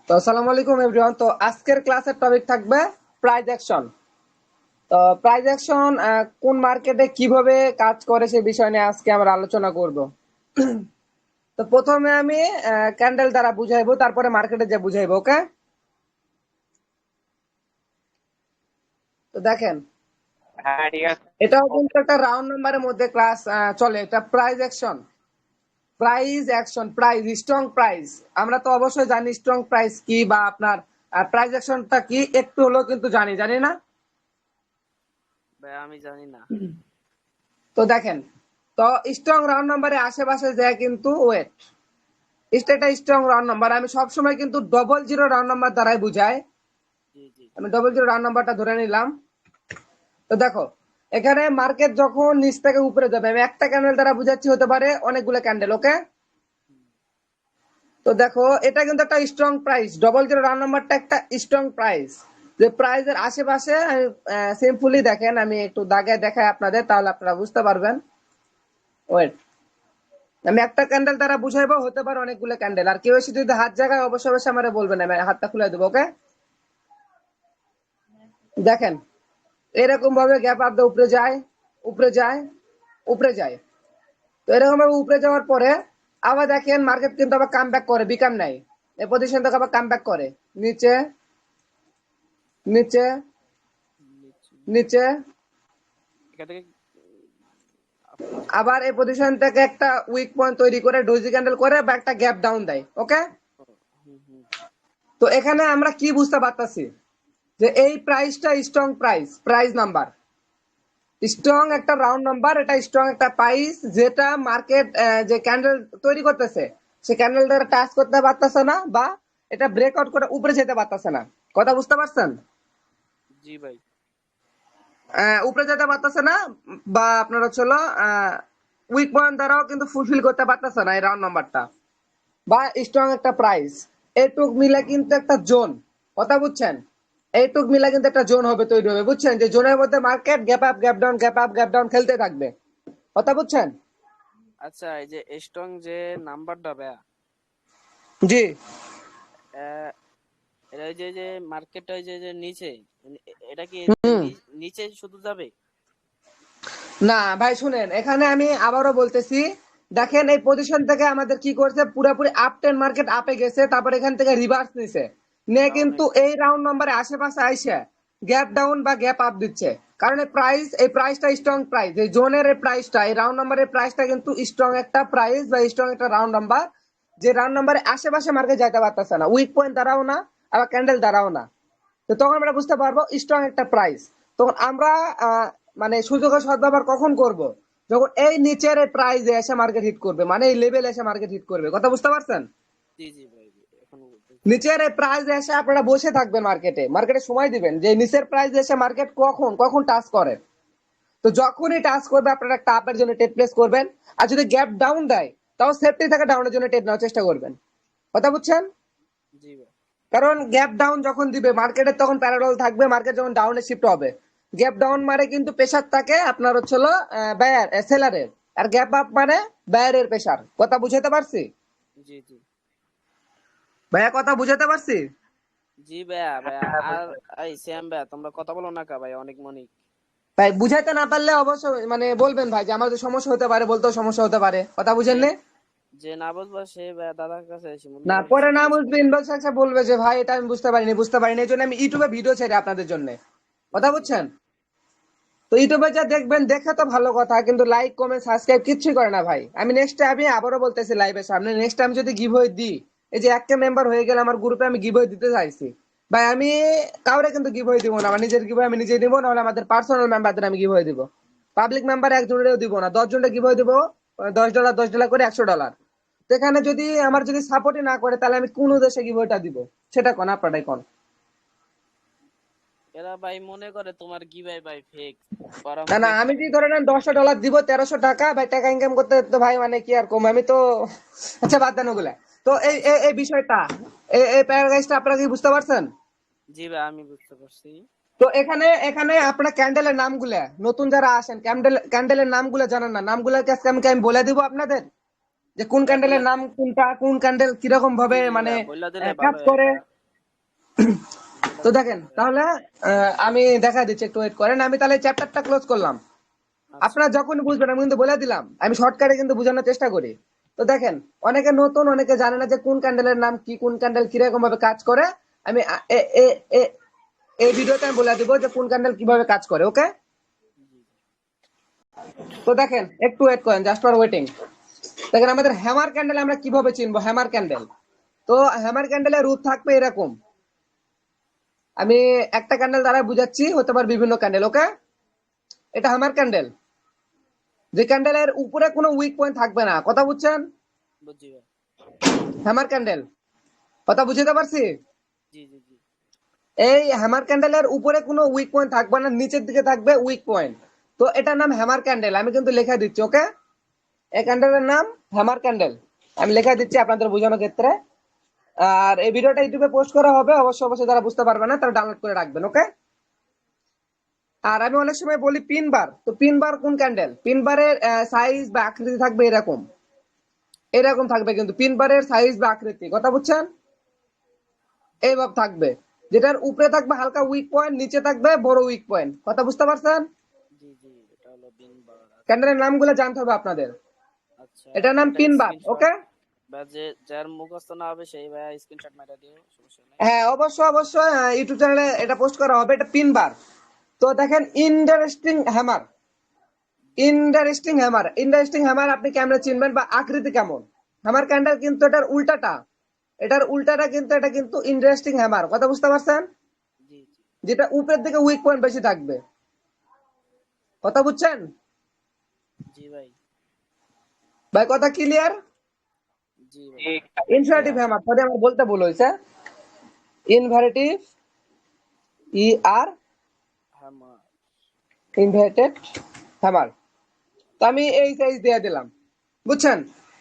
তো আসসালামু আলাইকুম এভরিওয়ান। তো আজকের ক্লাসের টপিক থাকবে প্রাইস অ্যাকশন। তো প্রাইস অ্যাকশন কোন মার্কেটে কিভাবে কাজ করে সে বিষয় নিয়ে আজকে আমরা আলোচনা করব। তো প্রথমে আমি ক্যান্ডেল দ্বারা বুঝাইবো, তারপরে মার্কেটে যে বুঝাইবো। ওকে, তো দেখেন, হ্যাঁ, ঠিক আছে। এটাও কিন্তু একটা রাউন্ড নাম্বারের মধ্যে ক্লাস চলে। এটা price action, price action, price, strong price. আমরা তো অবশ্যই জানি স্ট্রং প্রাইস কি, বা আপনার প্রাইস অ্যাকশনটা কি একটু হলেও কিন্তু জানি না। ভাই আমি জানি না। তো দেখেন, তো স্ট্রং রাউন্ড নাম্বারে আশেপাশে যায় কিন্তু ওয়েট, এটা স্ট্রং রাউন্ড নাম্বার। আমি সবসময় কিন্তু ডবল জিরো রাউন্ড নাম্বার দ্বারাই বুঝাই। জি জি। আমি ডবল জিরো রাউন্ড নাম্বারটা ধরে নিলাম। তো দেখো, এখানে মার্কেট যখন নিচ থেকে উপরে যাবে, আমি একটা ক্যান্ডেল দ্বারা বুঝাচ্ছি, হতে পারে অনেকগুলো ক্যান্ডেল। ওকে, তো দেখো এটা কিন্তু একটা strong price. Double zero round নাম্বারটা একটা স্ট্রং প্রাইস। যে প্রাইসের আশেপাশে সিম্পলি দেখেন, আমি একটু দাগে দেখাই আপনাদের, তাহলে আপনারা বুঝতে পারবেন। ওয়েট, আমি একটা ক্যান্ডেল দ্বারা বুঝাইবো, হতে পারে অনেকগুলো ক্যান্ডেল। আর কেউ এসে যদি হাত জায়গায়, অবশ্যই অবশ্যই আমারে বলবেন, আমি হাতটা খুলে দেবো। ওকে, দেখেন এরকম ভাবে গ্যাপ আপ উপরে যায়, উপরে যায়, উপরে যায়। তো এরকম ভাবে উপরে যাওয়ার পরে আবার দেখেন মার্কেট কিন্তু আবার কাম ব্যাক করে, বিকাম নাই, এই পজিশন থেকে আবার কাম ব্যাক করে নিচে, নিচে, নিচ্ছি। নিচে, এখান থেকে আবার এই পজিশন থেকে একটা উইক পয়েন্ট তৈরি করে ডোজি ক্যান্ডেল করে বা একটা গ্যাপ ডাউন দেয়। ওকে, হুম হুম। তো এখানে আমরা কি বুঝতে পারতাছি, যে এই প্রাইসটা strong price, price number strong okay. একটা রাউন্ড নাম্বার। এটা স্ট্রং একটা প্রাইস, যেটা মার্কেট যে ক্যান্ডেল তৈরি করতেছে, সে ক্যান্ডেল দ্বারা টাচ করতে পারতেছে না, বা এটা ব্রেকআউট করে উপরে যেতে পারতেছে না। কথা বুঝতে পারছেন? জি ভাই। উপরে যেতে পারতেছে না, বা আপনার হচ্ছিল উইক পয়েন্ট দ্বারাও কিন্তু ফুলফিল করতে পারতেছে না এই রাউন্ড নাম্বারটা, বা স্ট্রং একটা প্রাইস। এইটুক মিলে কিন্তু একটা জোন। কথা বুঝছেন? এইটুক মিলে কিন্তু একটা জোন হবে, তৈরি হবে। বুঝছেন? যে জোনের মধ্যে market gap up gap down, gap up gap down খেলতে থাকবে। কথা বুঝছেন? আচ্ছা, এই যে স্ট্রং যে নাম্বারটা ভাইয়া, জি। আহ, এটা ওই যে মার্কেটটা ওই যে নিচে, এটা কি হুম। নিচে শুধু যাবে? না ভাই শুনেন, এখানে আমি আবারও বলতেছি। দেখেন এই পজিশন থেকে আমাদের কি করছে, পুরোপুরি আপ টেন মার্কেট আপে গেছে, তারপর এখান থেকে রিভার্স নিছে, নিয়ে ডাউনে কিন্তু এই রাউন্ড নাম্বারে আশেপাশে আইসে গ্যাপ ডাউন বা গ্যাপ আপ দিচ্ছে। কারণ এই প্রাইসটা স্ট্রং প্রাইস, এই জোনের এই প্রাইসটা, এই রাউন্ড নাম্বারের প্রাইসটা কিন্তু স্ট্রং একটা প্রাইস বা স্ট্রং একটা রাউন্ড নাম্বার। যে রাউন্ড নাম্বারে আশেপাশে মার্কেট যাইতে পারতেছে না, উইক পয়েন্ট দ্বারাও না, আবার ক্যান্ডেল দ্বারাও না। তো তখন আমরা বুঝতে পারবো স্ট্রং একটা প্রাইস। তখন আমরা মানে সুযোগের সদ্ব্যবহার কখন করব, যখন এই নিচের এই প্রাইসে এসে মার্কেট হিট করবে, মানে এই লেভেল এসে মার্কেট হিট করবে। কথা বুঝতে পারছেন? জি জি ভাই, এখন বুঝতেছি। নিচের এই প্রাইস এসে আপনারা বসে থাকবেন, মার্কেটে মার্কেটে সময় দিবেন যে নিচের প্রাইস এসে মার্কেট কখন কখন টাচ করে। তো যখনই টাচ করবে আপনারা একটা আপের জন্য টেট প্লেস করবেন। আর যদি গ্যাপ ডাউন দেয়, তাও সেফটি থাকে ডাউনের জন্য টেট নেওয়ার চেষ্টা করবেন। কথা বুঝছেন? জি ভাই। কারণ গ্যাপ ডাউন যখন দিবে মার্কেটে, তখন প্যারাডল থাকবে, মার্কেট যখন ডাউনে শিফট হবে। গ্যাপ ডাউন মানে কিন্তু প্রেসার থাকে আপনার হচ্ছিল বায়ার সেলারের, আর গ্যাপ আপ মানে বায়ারের প্রেসার। কথা বুঝাতে পারছি জি জি। ভাইয়া? কথা বুঝাতে পারছি? জি ভাইয়া। ভাইয়া আর এই শ্যাম ভাইয়া, তোমরা কথা বলো না কা ভাই, অনেক মনিক। ভাই বুঝাইতে না পারলে অবশ্যই মানে বলবেন ভাই, যে আমার যে সমস্যা হতে পারে, বলতেও সমস্যা হতে পারে। কথা বুঝেন যে নে? যে না বুঝবা সে ভাইয়া দাদার কাছে এসে না, মুন্নাভাইয়ের কাছে পরে না জিজ্ঞেস বুঝবে করবে। ইনবক্স এসে বলবে যে ভাই এটা আমি বুঝতে পারিনি, বুঝতে পারিনি, এই জন্য আমি ইউটিউবে ভিডিও ছেড়ে আপনাদের জন্য। কথা জি জি। বুঝছেন? তো ইউটিউবে যা দেখবেন, দেখে তো ভালো কথা, কিন্তু লাইক কমেন্ট সাবস্ক্রাইব কিচ্ছুই করে না ভাই। আমি আবারও বলতেছি লাইভের সামনে, নেক্সট টাইম যদি গিভওয়ে দিই, এই যে একটা মেম্বার হয়ে গেলে আমার গ্রুপে, আমি গিভওয়ে দিতে চাইছি ভাই। আমি কাউরে কিন্তু গিভওয়ে দিব না, আমার নিজের গিভওয়ে আমি নিজেই দিব, নাহলে আমাদের পার্সোনাল মেম্বারদের আমি গিভওয়ে দিব। পাবলিক মেম্বার একজনেরও দিব না, 10 জনের গিভওয়ে দিব। $10 $10 করে $100। তো এখানে যদি আমার যদি সাপোর্টই না করে, তাহলে আমি কোন উদ্দেশ্যে গিভওয়েটা দিব? সেটা কোন, আপনারাই কোন। এরা ভাই মনে করে তোমার কি ভাই ভাই ফেক ওরা না না, মনে আমি করে। যদি ধরে নেন $10 দিব, $1300 ভাই, টাকা ইনকাম করতে তো ভাই মানে কি আর কম, আমি তো আচ্ছা বাদ দেন ওগুলা। তো এই বিষয়টা, এই প্যারাগ্রাফটা আপনারা কি বুঝতে পারছেন? জি ভাই, আমি বুঝতে পারছি। তো এখানে এখানে আপনার ক্যান্ডেলের নামগুলা, নতুন যারা আসেন ক্যান্ডেলের নামগুলা জানেন না, নামগুলা আজকে আমি বলে দিব আপনাদের, যে কোন ভাইয়া বললা। ক্যান্ডেলের নাম কোনটা, কোন ক্যান্ডেল কিরকম জি ভাবে জি মানে ভাইয়া, বললা দিলে ভালো কাজ হয় করে। ভাইয়া। যেটা তো বলবেন দেখেন ভাই। তাহলে আমি দেখা দিচ্ছি, একটু ওয়েট করেন। আমি তাহলে চ্যাপ্টারটা ক্লোজ করলাম। আচ্ছা আপনারা যখন বুঝবেন আমি কিন্তু বলে দিলাম, আমি শর্টকাটে কিন্তু বোঝানোর চেষ্টা করি। তো দেখেন, অনেকে নতুন, অনেকে জানে না যে কোন ক্যান্ডেলের নাম কি, কোন ক্যান্ডেল কিরকম ভাবে কাজ করে। আমি এই ভিডিওতে আমি বলে দিব যে কোন ক্যান্ডেল কিভাবে কাজ করে। ওকে, জি তো দেখেন একটু ওয়েট করেন, জাস্ট ফর ওয়েটিং। দেখেন আমাদের হ্যামার ক্যান্ডেল আমরা কিভাবে চিনবো। হ্যামার ক্যান্ডেল, তো হ্যামার ক্যান্ডেলের রূপ থাকবে এরকম। আমি একটা ক্যান্ডেল দ্বারা বুঝাচ্ছি, হতে পারে বিভিন্ন ক্যান্ডেল। ওকে, এটা হ্যামার ক্যান্ডেল, যে ক্যান্ডেলের উপরে কোনো উইক পয়েন্ট থাকবে না। কথা বুঝছেন? বুঝছি ভাই। হ্যামার ক্যান্ডেল, কথা বুঝতে পারছি? জি জি জি এই হ্যামার ক্যান্ডেলের উপরে কোনো উইক পয়েন্ট থাকবে না, নিচের দিকে থাকবে উইক পয়েন্ট। তো এটার নাম হ্যামার ক্যান্ডেল। আমি কিন্তু লেখা দিচ্ছি। ওকে, এই ক্যান্ডেলের নাম হ্যামার ক্যান্ডেল। আমি লেখা দিচ্ছি আপনাদের বোঝানোর ক্ষেত্রে। আর এই ভিডিওটা ইউটিউবে পোস্ট করা হবে, অবশ্যই অবশ্যই যারা বুঝতে পারবে না তারা ডাউনলোড করে রাখবেন। ওকে, আর আমি অনেক সময় বলি পিন বার। তো পিন বার কোন ক্যান্ডেল? পিন বারের সাইজ বা আকৃতি থাকবে এরকম, এরকম থাকবে কিন্তু পিন বারের সাইজ বা আকৃতি। কথা বুঝছেন? এইভাবে থাকবে, যেটার উপরে থাকবে হালকা উইক পয়েন্ট, নিচে থাকবে বড় উইক পয়েন্ট। কথা বুঝতে পারছেন? জি জি, এটা হলো বিন বার। আচ্ছা ক্যান্ডেলের নামগুলো জানতে হবে আপনাদের। আচ্ছা, এটার নাম এটা পিন বার। স্ক্রিনশট ওকে, বা যে যার মুখস্থ না হবে সেই ভাই স্ক্রিনশট মারা দিও, সমস্যা নাই। হ্যাঁ অবশ্যই অবশ্যই ইউটিউব চ্যানেলে এটা পোস্ট করা হবে। এটা পিন বার। তো দেখেন interesting hammer, interesting hammer, interesting hammer আপনি কেমনে চিনবেন বা আকৃতি কেমন? হ্যামার ক্যান্ডেল কিন্তু এটার উল্টাটা, এটার উল্টাটা কিন্তু, এটা কিন্তু ইন্টারেস্টিং হ্যামার। কথা বুঝতে পারছেন? জি জি যেটা উপরের দিকে উইক পয়েন্ট বেশি থাকবে। কথা বুঝছেন জি ভাই। ভাই? কথা ক্লিয়ার? জি ভাই। ইনফিনিটিভ হ্যামার, সরি আমার বলতে ভুল হয়েছে। ইনভারেটিভ, ই আর হ্যামার। Inverted hammer. তো আমি এই সাইজ দিয়ে দিলাম, বুঝছেন?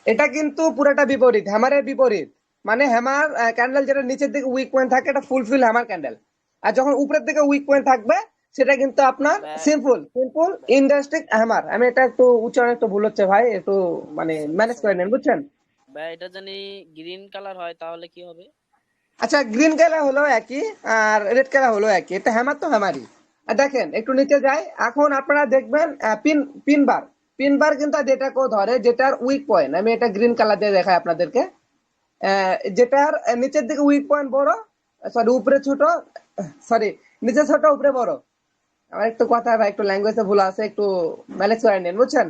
এটা কিন্তু পুরোটা বিপরীত, হ্যামারের বিপরীত। মানে হ্যামার ক্যান্ডেল যেটা নিচের দিকে উইক পয়েন্ট থাকে এটা ফুলফিল হ্যামার ক্যান্ডেল। আর যখন উপরের দিকে উইক পয়েন্ট থাকবে সেটা কিন্তু আপনার ভাই সিম্পল সিম্পল ভাই, ইন্ডাস্ট্রিক হ্যামার। আমি এটা একটু উচ্চারণ একটু ভুল হচ্ছে ভাই, একটু মানে ম্যানেজ সমস্যা করে নাই নেন, বুঝছেন? ভাই। এটা জানি গ্রিন কালার হয় তাহলে কি হবে? আচ্ছা, গ্রিন কালার হলো একই, আর রেড কালার হলো একই, এটা হ্যামার তো হ্যামারই। আর দেখেন একটু নিচে যাই, এখন আপনারা দেখবেন পিন পিন বার। পিন বার কিন্তু যেটাকেও ধরে, যেটার উইক পয়েন্ট, আমি এটা গ্রিন কালার দিয়ে দেখাই আপনাদেরকে। যেটার নিচের দিকে উইক পয়েন্ট বড়, সরি উপরে ছোট, সরি নিচে ছোট উপরে বড়। আমার একটু কথা ভাই, একটু ল্যাঙ্গুয়েজে ভুল আছে, একটু ম্যানেজ করে নিন, বুঝছেন?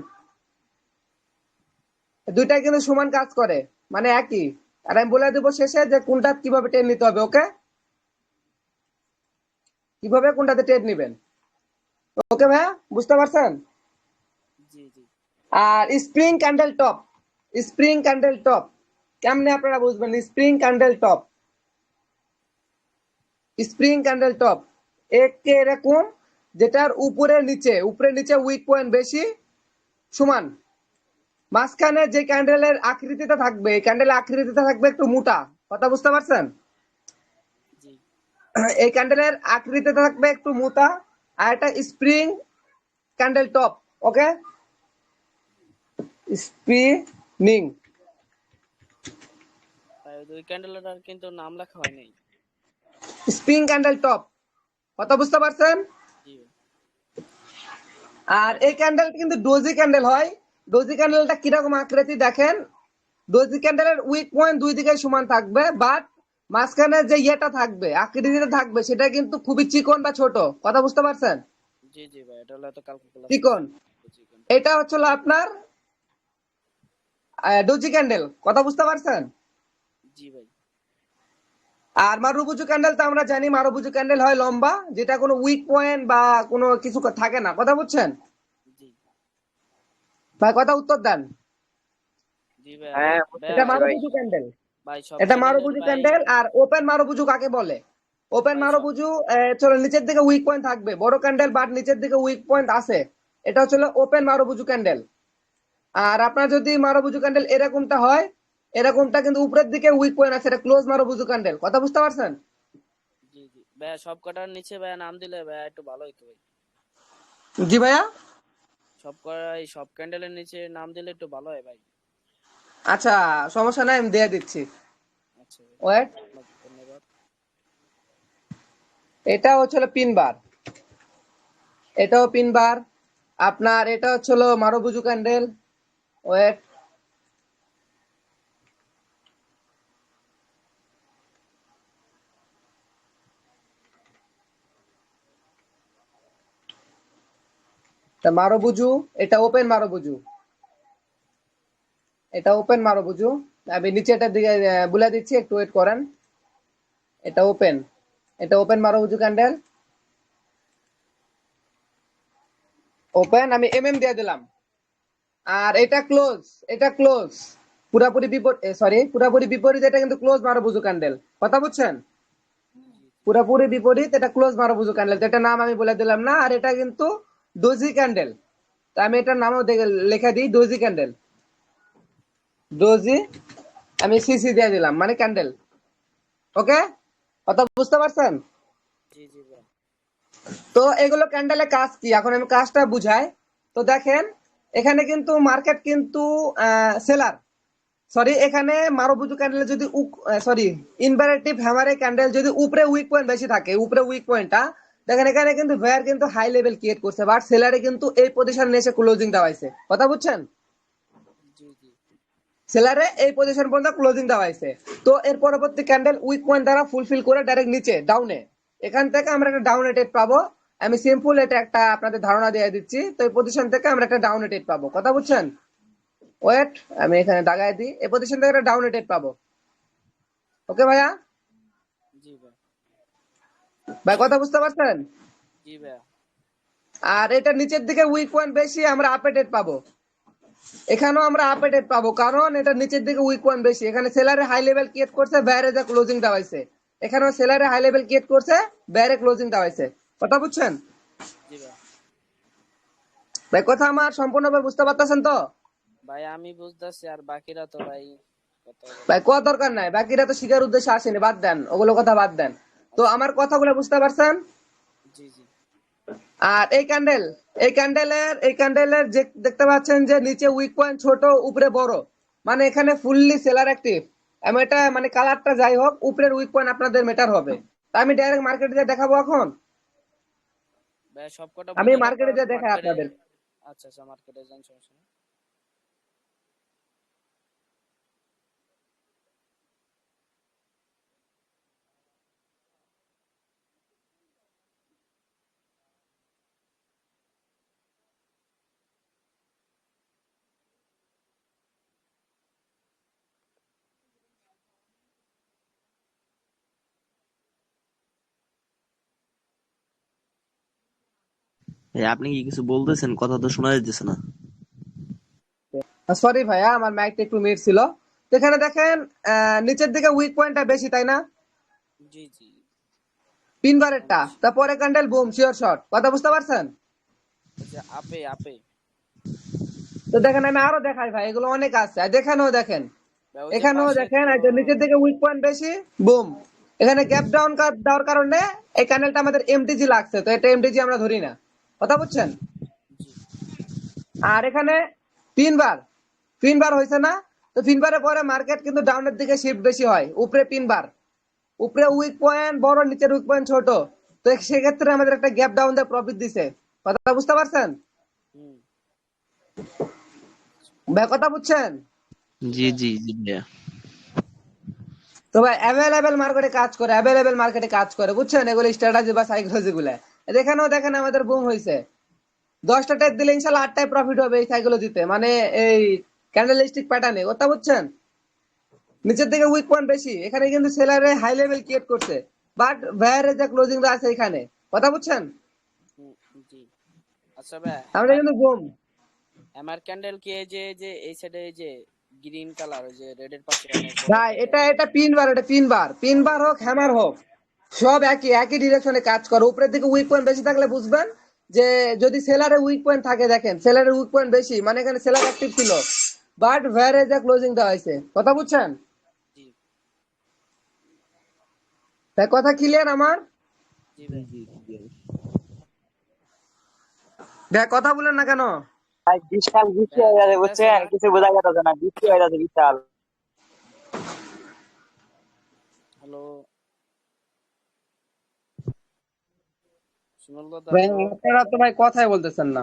দুইটাই কিন্তু সমান কাজ করে, মানে একই। আর আমি বলে দেবো শেষে যে কোনটা কিভাবে টেন নিতে হবে। ওকে, কিভাবে কোনটাতে টেন নিবেন। ওকে ভাইয়া, বুঝতে পারছেন? জি জি আর spring candle top, spring candle top কেমনে আপনারা বুঝবেন? Spring candle top, spring candle top একে এরকম, যেটার উপরে নিচে, উপরে নিচে উইক পয়েন্ট বেশি, সমান। মাঝখানে যে ক্যান্ডেলের আকৃতিটা থাকবে, এই ক্যান্ডেলের আকৃতিটা থাকবে একটু মোটা। কথা বুঝতে পারছেন? জি এই ক্যান্ডেলের আকৃতিটা থাকবে একটু মোটা, আর এটা স্প্রিং ক্যান্ডেল টপ। ওকে, স্প্রিনিং ভাই, ওই ক্যান্ডেলটার কিন্তু নাম লেখা হয় নাই। স্প্রিং ক্যান্ডেল টপ, কথা বুঝতে পারছেন? জি আর ভাই। এই ক্যান্ডেল কিন্তু ডোজি ক্যান্ডেল হয়। ডোজি ক্যান্ডেলটা কিরকম আকৃতি দেখেন, ডোজি ক্যান্ডেলের উইক পয়েন্ট দুই দিকে সমান থাকবে, বাট মাঝখানে যে ইয়েটা থাকবে, আকৃতিটা থাকবে, সেটা কিন্তু খুবই চিকন বা ছোট। কথা বুঝতে পারছেন? জি জি ভাই, এটা হলো তো কালকে ক্লাস চিকন, করছি। জি ক্যান্ডেল। এটা হচ্ছে আপনার ডোজি ক্যান্ডেল। কথা বুঝতে পারছেন? জি ভাই। আর মারুবুজু ক্যান্ডেল তো আমরা জানি, মারুবুজু ক্যান্ডেল হয় লম্বা, যেটা কোনো উইক পয়েন্ট বা কোনো কিছু থাকে না। কথা বুঝছেন জি ভাই? কথা উত্তর দেন। জি ভাই। এটা ভাই মারুবুজু ক্যান্ডেল, ভাই সব এটা ক্যান্ডেলের মারুবুজু ভাই। ক্যান্ডেল। আর ওপেন মারুবুজু কাকে বলে? ওপেন ভাই সব। মারুবুজু চলো নিচের দিকে উইক পয়েন্ট থাকবে, বড় ক্যান্ডেল বাট নিচের দিকে উইক পয়েন্ট আছে, এটা হচ্ছে ওপেন মারুবুজু ক্যান্ডেল। আর আপনার যদি মারুবুজু ক্যান্ডেল এরকমটা হয়, এরকমটা কিন্তু উপরের দিকে উইক পয়েন্ট আছে, এটা ক্লোজ মারুবুজু ক্যান্ডেল। কথা বুঝতে পারছেন? জি জি ভাই, সব কটার নিচে ভাই নাম দিলে ভাই একটু ভালো হইতো ভাই। জি ভাইয়া। সব কটা এই সব ক্যান্ডেলের নিচে নাম দিলে একটু ভালো হয় ভাই। আচ্ছা, সমস্যা নাই, আমি দিয়ে দিচ্ছি। আচ্ছা ভাই, ওয়েট, ধন্যবাদ। এটা হচ্ছিল পিন বার, এটাও পিন বার। আপনার এটা হচ্ছিল মারুবুজু ক্যান্ডেল। ওয়েট, মারুবুজু, এটা ওপেন মারুবুজু, এটা ওপেন মারুবুজু। আমি নিচেটার দিকে বলে দিচ্ছি, একটু ওয়েট করেন। এটা ওপেন, এটা ওপেন মারুবুজু ক্যান্ডেল, ওপেন। আমি এমএম দিয়ে দিলাম। আর এটা ক্লোজ, এটা ক্লোজ। পুরাপুরি বিপরীত, সরি পুরাপুরি বিপরীত, এটা কিন্তু ক্লোজ মারুবুজু ক্যান্ডেল। কথা বুঝছেন? পুরাপুরি বিপরীত, এটা ক্লোজ মারুবুজু ক্যান্ডেল। এটা নাম আমি বলে দিলাম না। আর এটা কিন্তু ডোজি ক্যান্ডেল। তা আমি এটার নামও লেখা দিই, ডোজি ক্যান্ডেল। ডোজি, আমি সিসি দিয়ে দিলাম, মানে ক্যান্ডেল। ওকে, কথা বুঝতে পারছেন? জি জি ভাই। তো এগুলো ক্যান্ডেলের কাজ কি, এখন আমি কাজটা বুঝাই। তো দেখেন, এখানে কিন্তু মার্কেট কিন্তু সেলার, সরি এখানে মারুবুজু ক্যান্ডেল যদি সরি ইনভারেটিভ হ্যামারে ক্যান্ডেল যদি উপরে উইক পয়েন্ট বেশি থাকে, উপরে উইক পয়েন্টটা দেখেন, এখানে কিন্তু ভেয়ার কিন্তু হাই লেভেল ক্রিয়েট করছে, বাট সেলারে কিন্তু এই পজিশনে এসে ক্লোজিং দেওয়াইছে। কথা বুঝছেন? জি জি সেলারে এই পজিশন পর্যন্ত ক্লোজিং দেওয়াইছে। তো এর পরবর্তী ক্যান্ডেল উইক পয়েন্ট দ্বারা ফুলফিল করে ডাইরেক্ট নিচে ডাউনে, এখান থেকে আমরা একটা ডাউন রেটেড পাবো। আমি সিম্পল এটা একটা আপনাদের ধারণা দিয়ে দিচ্ছি। তো এই পজিশন থেকে আমরা একটা ডাউন রেটেড পাবো। কথা বুঝছেন? ওয়েট, আমি এখানে দাগায় দিই, এই পজিশন থেকে একটা ডাউন রেটেড পাবো। ওকে ভাইয়া? জি ভাই। ভাই কথা বুঝতে পারছেন? জি ভাই। আর এটা নিচের দিকে উইক পয়েন্ট বেশি, আমরা আপডেটেড পাবো। এখানেও আমরা আপডেটেড পাবো, কারণ এটা নিচের দিকে উইক পয়েন্ট বেশি। এখানে সেলারে হাই লেভেল ক্রিয়েট করছে, বাইরে যা ক্লোজিং দেওয়াইছে। এখানেও সেলারে হাই লেভেল ক্রিয়েট করছে, বাইরে ক্লোজিং দেওয়াইছে। কথা বুঝছেন? জি ভাই। ভাই কথা আমার সম্পূর্ণভাবে বুঝতে পারতেছেন তো? ভাই আমি বুঝতেছি, আর বাকিরা তো ভাই কথা ভাই বলতে। কোয়া দরকার নাই, বাকিরা তো শিকার উদ্দেশ্যে আসেনি, বাদ দেন ওগুলো কথা, বাদ দেন। তো আচ্ছা। আমার কথাগুলো বুঝতে পারছেন? জি জি আর এই ক্যান্ডেল, এই ক্যান্ডেলের যে দেখতে পাচ্ছেন যে নিচে উইক পয়েন্ট ছোট, উপরে বড়, মানে এখানে ফুললি সেলার অ্যাক্টিভ। আমি এটা মানে কালারটা যাই হোক, উপরের উইক পয়েন্ট আপনাদের মেটার হবে। তা আমি ডাইরেক্ট মার্কেটে যা দেখাবো এখন, ভাই, সবকটা আমি বুঝার মার্কেটে পর যা দেখাই মার্কেটে। আপনাদের। আচ্ছা আচ্ছা, মার্কেটে যান, সমস্যা নেই। আপনি কি কিছু বলতেছেন? কথা তো শোনা যাচ্ছে না। সরি ভাইয়া, আমার মাইকটা একটু মিট ছিল। তো এখানে দেখেন, নিচের দিকে উইক পয়েন্টটা বেশি, তাই না? জি জি। পিন একদম বারেরটা, বেশি। তারপরে ক্যান্ডেল বুম শিওর শট। কথা বুঝতে পারছেন? ওই যে আপে আপে। তো দেখেন আমি আরো দেখাই ভাই, এগুলো অনেক আছে। আর দেখেনও দেখেন, ভাই ওই যে এখানেও পাশে দেখেন, তো। এই যে নিচের দিকে উইক পয়েন্ট বেশি, বুম। এখানে গ্যাপ ডাউন দেওয়ার কারণে এই ক্যান্ডেলটা আমাদের এমটিজি লাগছে, তো এটা এমটিজি আমরা ধরি না। কথা বুঝছেন? জি আর এখানে তিনবার, তিনবার হয়েছে না? তো তিনবারের পরে মার্কেট কিন্তু ডাউনের দিকে শিফট বেশি হয়। উপরে তিনবার, উপরে উইক পয়েন্ট বড়, নিচের উইক পয়েন্ট ছোট। তো সেক্ষেত্রে আমাদের একটা গ্যাপ ডাউন দিয়ে প্রফিট দিছে। কথা বুঝতে পারছেন? হুম। ভাই কথা বুঝছেন? জি জি ভাই। জি জি ভাইয়া। তো ভাই অ্যাভেলেবেল মার্কেটে কাজ করে, অ্যাভেলেবেল মার্কেটে কাজ করে, বুঝছেন? এগুলো স্ট্র্যাটেজি বা সাইকোলজি গুলা। এখানেও দেখেন আমাদের বুম হয়েছে। 10টা টাইপ দিলে ইনশাল্লাহ 8টায় প্রফিট হবে এই সাইকোলজিতে, মানে এই ক্যান্ডেলিস্টিক প্যাটার্নে। কথা বুঝছেন? নিচের দিকে উইক পয়েন্ট বেশি, এখানে কিন্তু সেলারে হাই লেভেল ক্রিয়েট করছে, বাট ভাইয়ারে যে ক্লোজিং আছে এখানে। কথা বুঝছেন? হুম, জি। আচ্ছা ভাই, আমরা কিন্তু বুম। হ্যামার ক্যান্ডেল কি এই যে এই সাইডে এই যে গ্রিন কালার, ওই যে রেডের পাশে অনেক বড় ভাই একটা এটা গ্যাপ। এটা পিন বার, এটা পিন বার, পিন বার হোক হ্যামার হোক, সব একই একই ডিরেকশনে কাজ করে। উপরের দিকে উইক পয়েন্ট বেশি থাকলে বুঝবেন যে যদি সেলারে উইক পয়েন্ট থাকে, দেখেন সেলারের উইক পয়েন্ট বেশি, মানে এখানে সেলার অ্যাক্টিভ ছিল, বাট ভ্যারে যা ক্লোজিং দেওয়া হয়েছে। কথা বুঝছেন? জি তাই কথা ক্লিয়ার আমার? জি জি ভাই। জি জি। ভাই কথা বলেন না কেন? ভাই বিশাল বৃষ্টি ভাই হয়ে যাচ্ছে, যাইতেছে বুঝছেন? না। কিছু বোঝা যাচ্ছে না, বৃষ্টি হয়ে যাচ্ছে বিশাল। হ্যালো। শিমুল দাদা ভাই তো আপনারা তো ভাই কথাই বলতেছেন না।